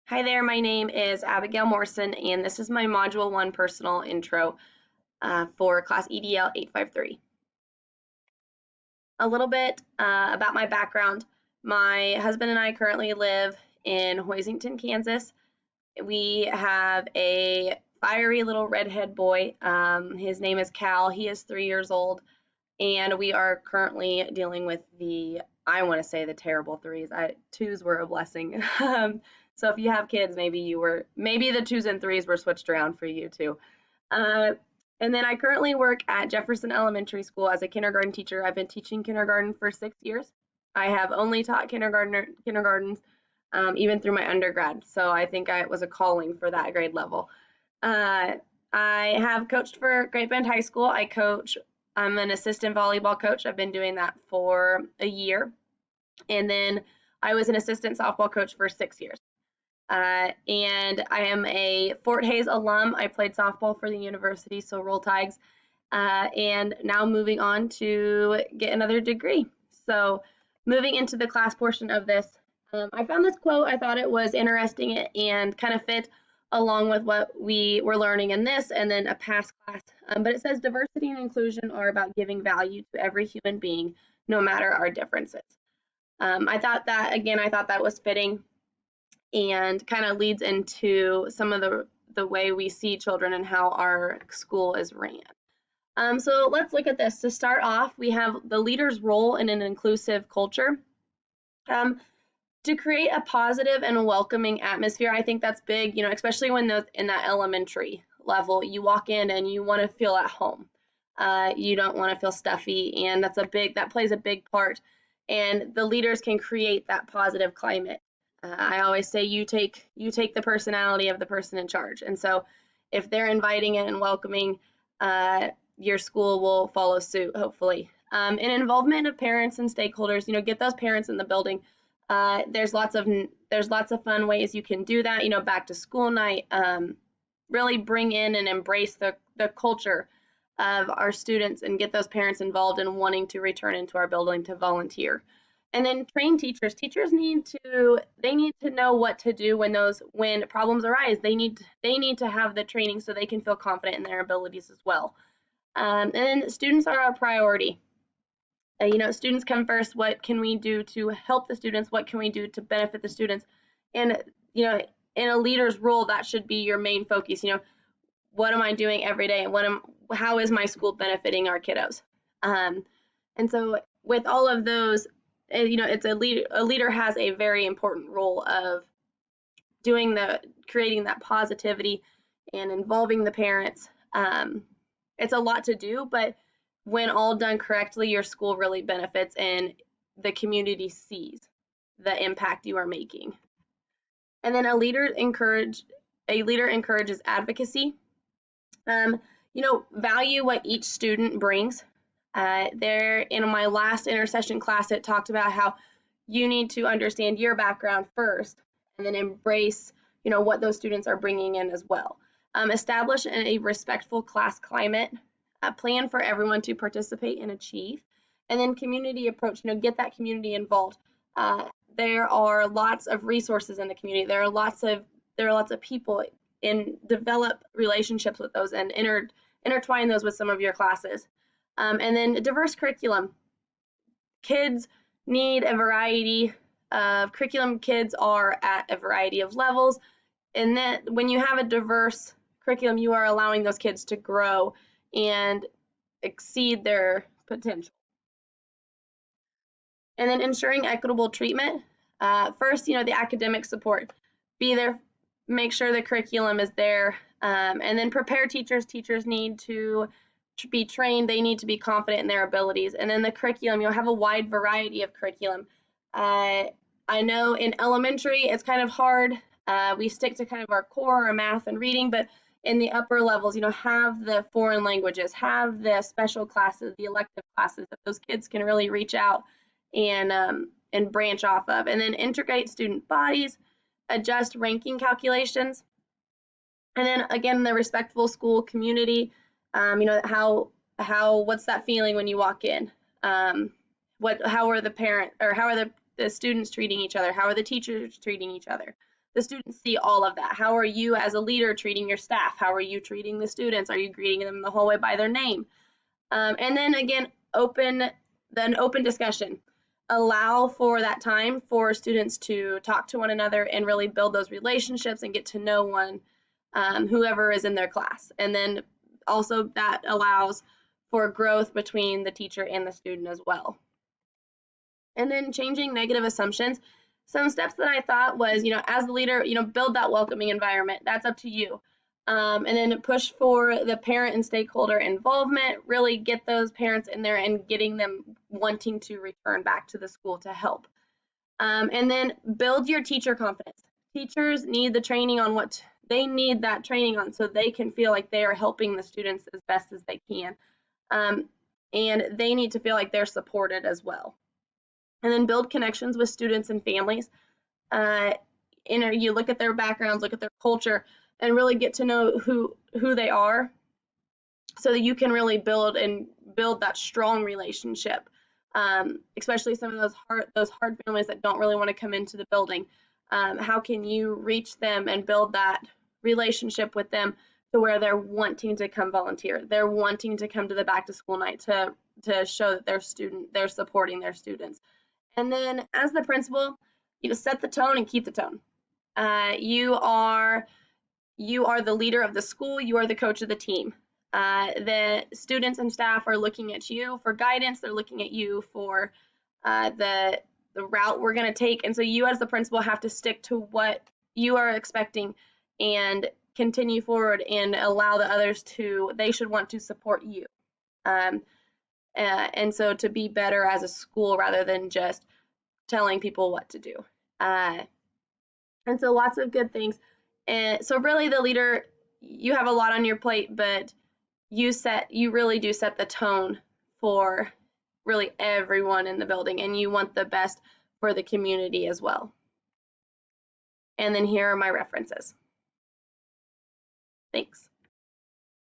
Hi there, my name is Abigail Morrison, and this is my Module 1 personal intro for class EDL 853. A little bit about my background. My husband and I currently live in Hoisington, Kansas. We have a fiery little redhead boy. His name is Cal. He is 3 years old, and we are currently dealing with I want to say the terrible threes. Twos were a blessing. So if you have kids, maybe the twos and threes were switched around for you too. Uh, and then I currently work at Jefferson Elementary School as a kindergarten teacher. I've been teaching kindergarten for 6 years. I have only taught kindergartens even through my undergrad, so I think it was a calling for that grade level. Uh, I have coached for Great Bend High School. I'm an assistant volleyball coach. I've been doing that for a year. And then I was an assistant softball coach for 6 years. And I am a Fort Hays alum. I played softball for the university, so roll tides. And now moving on to get another degree. So moving into the class portion of this, I found this quote. I thought it was interesting and kind of fit along with what we were learning in this and then a past class. But it says diversity and inclusion are about giving value to every human being, no matter our differences. I thought that was fitting and kind of leads into some of the way we see children and how our school is ran. So let's look at this. To start off, we have the leader's role in an inclusive culture. To create a positive and a welcoming atmosphere, I think that's big, especially when in that elementary level, you walk in and you want to feel at home. You don't want to feel stuffy, and that plays a big part. And the leaders can create that positive climate. I always say you take the personality of the person in charge, and so if they're inviting and welcoming, your school will follow suit, hopefully. And involvement of parents and stakeholders, get those parents in the building. There's lots of fun ways you can do that. Back to school night. Really bring in and embrace the culture of our students and get those parents involved in wanting to return into our building to volunteer. And then train teachers. Teachers need to know what to do when problems arise. They need to have the training so they can feel confident in their abilities as well. And then students are our priority. Students come first. What can we do to help the students? What can we do to benefit the students? And, in a leader's role, that should be your main focus. What am I doing every day? And how is my school benefiting our kiddos? And so with all of those, it's a leader has a very important role of creating that positivity and involving the parents. It's a lot to do, but when all done correctly, your school really benefits and the community sees the impact you are making. And then a leader encourages advocacy. Value what each student brings. There in my last intercession class, it talked about how you need to understand your background first and then embrace, what those students are bringing in as well. Establish a respectful class climate. Plan for everyone to participate and achieve. And then community approach, get that community involved. There are lots of resources in the community. There are lots of people, and develop relationships with those and intertwine those with some of your classes. And then diverse curriculum. Kids need a variety of curriculum. Kids are at a variety of levels. And then when you have a diverse curriculum, you are allowing those kids to grow and exceed their potential. And then ensuring equitable treatment. First, the academic support. Be there, make sure the curriculum is there, and then prepare teachers. Teachers need to be trained. They need to be confident in their abilities. And then the curriculum, you'll have a wide variety of curriculum. I know in elementary, it's kind of hard. We stick to kind of our core, our math and reading, but in the upper levels, have the foreign languages, have the special classes, the elective classes that those kids can really reach out and branch off of. And then integrate student bodies, adjust ranking calculations. And then again, the respectful school community, what's that feeling when you walk in? How are the students treating each other? How are the teachers treating each other? the students see all of that. How are you as a leader treating your staff? How are you treating the students? Are you greeting them in the hallway by their name? And then again, open discussion. Allow for that time for students to talk to one another and really build those relationships and get to know whoever is in their class. And then also that allows for growth between the teacher and the student as well. And then changing negative assumptions. Some steps that I thought was, as the leader, build that welcoming environment. That's up to you. And then push for the parent and stakeholder involvement, really get those parents in there and getting them wanting to return back to the school to help. And then build your teacher confidence. Teachers need the training on what they need that training on so they can feel like they are helping the students as best as they can. And they need to feel like they're supported as well. And then build connections with students and families. You look at their backgrounds, look at their culture, and really get to know who they are so that you can really build that strong relationship, especially some of those hard families that don't really want to come into the building. How can you reach them and build that relationship with them to where they're wanting to come volunteer, they're wanting to come to the back to school night to show that they're supporting their students. And then as the principal, set the tone and keep the tone. You are the leader of the school. You are the coach of the team. The students and staff are looking at you for guidance. They're looking at you for the route we're going to take. And so you as the principal have to stick to what you are expecting and continue forward and allow the others they should want to support you. And so to be better as a school rather than just telling people what to do. And so lots of good things. And so really the leader, you have a lot on your plate, but you really do set the tone for really everyone in the building, and you want the best for the community as well. And then here are my references. Thanks.